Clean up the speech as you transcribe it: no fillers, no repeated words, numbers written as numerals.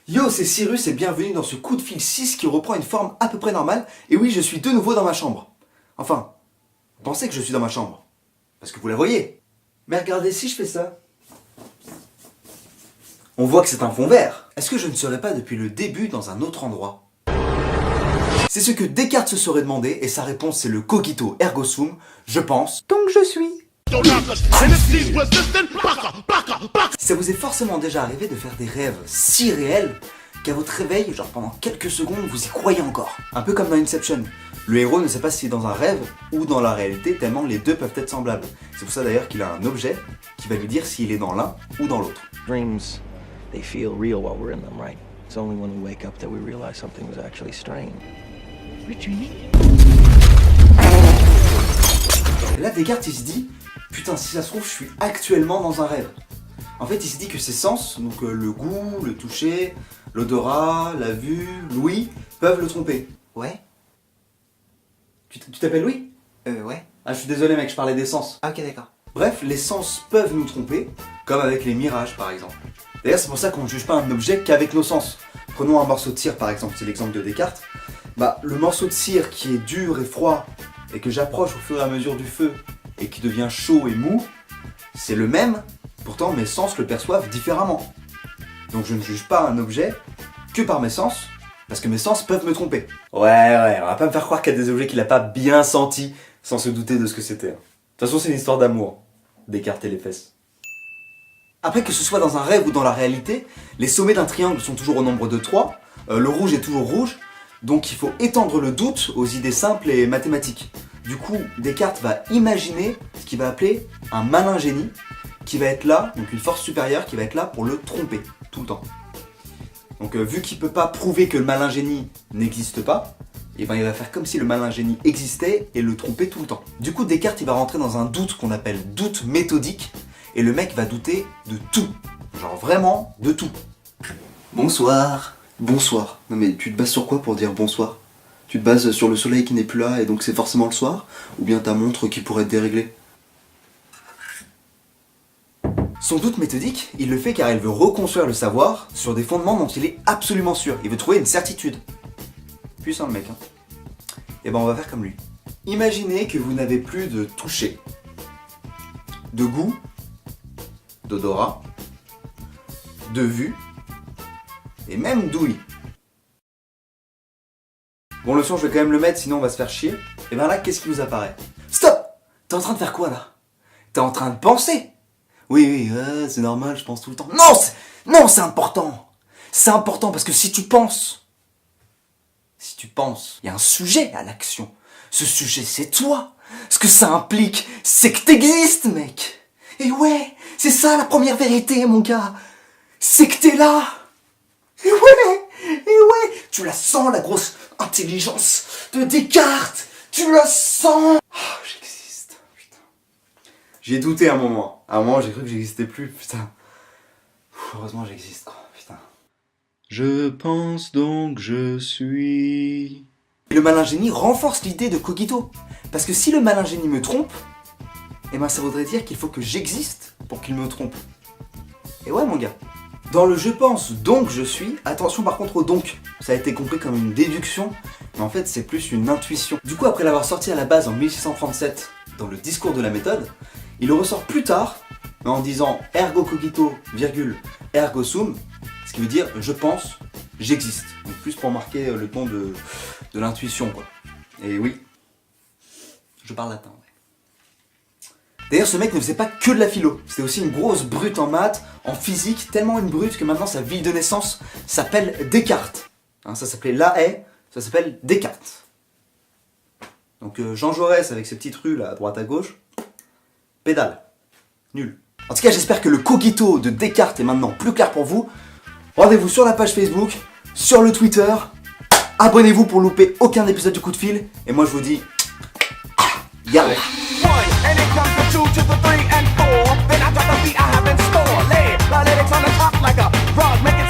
Yo, c'est Cyrus et bienvenue dans ce coup de fil 6 qui reprend une forme à peu près normale. Et oui, je suis de nouveau dans ma chambre. Enfin, pensez que je suis dans ma chambre. Parce que vous la voyez. Mais regardez si je fais ça. On voit que c'est un fond vert. Est-ce que je ne serais pas depuis le début dans un autre endroit? C'est ce que Descartes se serait demandé et sa réponse c'est le cogito ergo sum. Je pense, donc je suis. Ça vous est forcément déjà arrivé de faire des rêves si réels qu'à votre réveil, genre pendant quelques secondes, vous y croyez encore. Un peu comme dans Inception. Le héros ne sait pas s'il est dans un rêve ou dans la réalité, tellement les deux peuvent être semblables. C'est pour ça d'ailleurs qu'il a un objet qui va lui dire s'il est dans l'un ou dans l'autre. Dreams, they feel real while we're in them, right? It's only when we wake up that we realize something was actually strange. We're dreaming? Et là, Descartes, il se dit, putain, si ça se trouve, je suis actuellement dans un rêve. En fait, il se dit que ses sens, donc le goût, le toucher, l'odorat, la vue, l'ouïe, peuvent le tromper. Ouais. Tu t'appelles Louis? Ouais. Ah, je suis désolé, mec, je parlais des sens. Ah, ok, d'accord. Bref, les sens peuvent nous tromper, comme avec les mirages, par exemple. D'ailleurs, c'est pour ça qu'on ne juge pas un objet qu'avec nos sens. Prenons un morceau de cire, par exemple, c'est l'exemple de Descartes. Bah, le morceau de cire qui est dur et froid, et que j'approche au fur et à mesure du feu, et qui devient chaud et mou, c'est le même, pourtant mes sens le perçoivent différemment. Donc je ne juge pas un objet que par mes sens, parce que mes sens peuvent me tromper. Ouais, on va pas me faire croire qu'il y a des objets qu'il a pas bien sentis, sans se douter de ce que c'était. De toute façon, c'est une histoire d'amour, d'écarter les fesses. Après, que ce soit dans un rêve ou dans la réalité, les sommets d'un triangle sont toujours au nombre de 3, le rouge est toujours rouge, donc il faut étendre le doute aux idées simples et mathématiques. Du coup, Descartes va imaginer ce qu'il va appeler un malin génie, qui va être là, donc une force supérieure qui va être là pour le tromper, tout le temps. Donc vu qu'il peut pas prouver que le malin génie n'existe pas, et ben il va faire comme si le malin génie existait et le tromper tout le temps. Du coup, Descartes il va rentrer dans un doute qu'on appelle doute méthodique, et le mec va douter de tout. Genre vraiment de tout. Bonsoir. Bonsoir. Non mais tu te bases sur quoi pour dire bonsoir? Tu te bases sur le soleil qui n'est plus là et donc c'est forcément le soir? Ou bien ta montre qui pourrait être déréglée? Son doute méthodique, il le fait car il veut reconstruire le savoir sur des fondements dont il est absolument sûr. Il veut trouver une certitude. Puissant le mec, hein. Et ben on va faire comme lui. Imaginez que vous n'avez plus de toucher, de goût, d'odorat, de vue, et même d'ouïe. Bon, le son, je vais quand même le mettre, sinon on va se faire chier. Et ben là, qu'est-ce qui vous apparaît? Stop! T'es en train de faire quoi là? T'es en train de penser? Oui, c'est normal, je pense tout le temps. Non, c'est important. C'est important parce que si tu penses, il y a un sujet à l'action. Ce sujet, c'est toi. Ce que ça implique, c'est que t'existes, mec. Et ouais, c'est ça la première vérité, mon gars. C'est que t'es là. Et ouais, tu la sens, la grosse intelligence de Descartes. Tu la sens. Oh, j'existe, putain. J'ai douté un moment. À un moment, j'ai cru que j'existais plus, putain. Heureusement, j'existe, quoi, putain. Je pense donc je suis... Le malin génie renforce l'idée de cogito. Parce que si le malin génie me trompe, eh ben ça voudrait dire qu'il faut que j'existe pour qu'il me trompe. Et ouais, mon gars. Dans le je pense donc je suis, attention par contre au donc. Ça a été compris comme une déduction, mais en fait c'est plus une intuition. Du coup, après l'avoir sorti à la base en 1637 dans le discours de la méthode, il le ressort plus tard en disant ergo cogito, virgule, ergo sum, ce qui veut dire je pense, j'existe. Donc plus pour marquer le ton de l'intuition, quoi. Et oui, je parle latin. D'ailleurs, ce mec ne faisait pas que de la philo, c'était aussi une grosse brute en maths, en physique, tellement une brute que maintenant sa ville de naissance s'appelle Descartes. Hein, ça s'appelait La Haye, ça s'appelle Descartes. Donc Jean Jaurès avec ses petites rues là, à droite à gauche, pédale, nul. En tout cas, j'espère que le cogito de Descartes est maintenant plus clair pour vous. Rendez-vous sur la page Facebook, sur le Twitter, abonnez-vous pour louper aucun épisode du coup de fil, et moi je vous dis, yalla. And it comes to 2 to the 3 and 4. Then I drop the beat I have in store. Lay my lyrics on the top like a rug, make it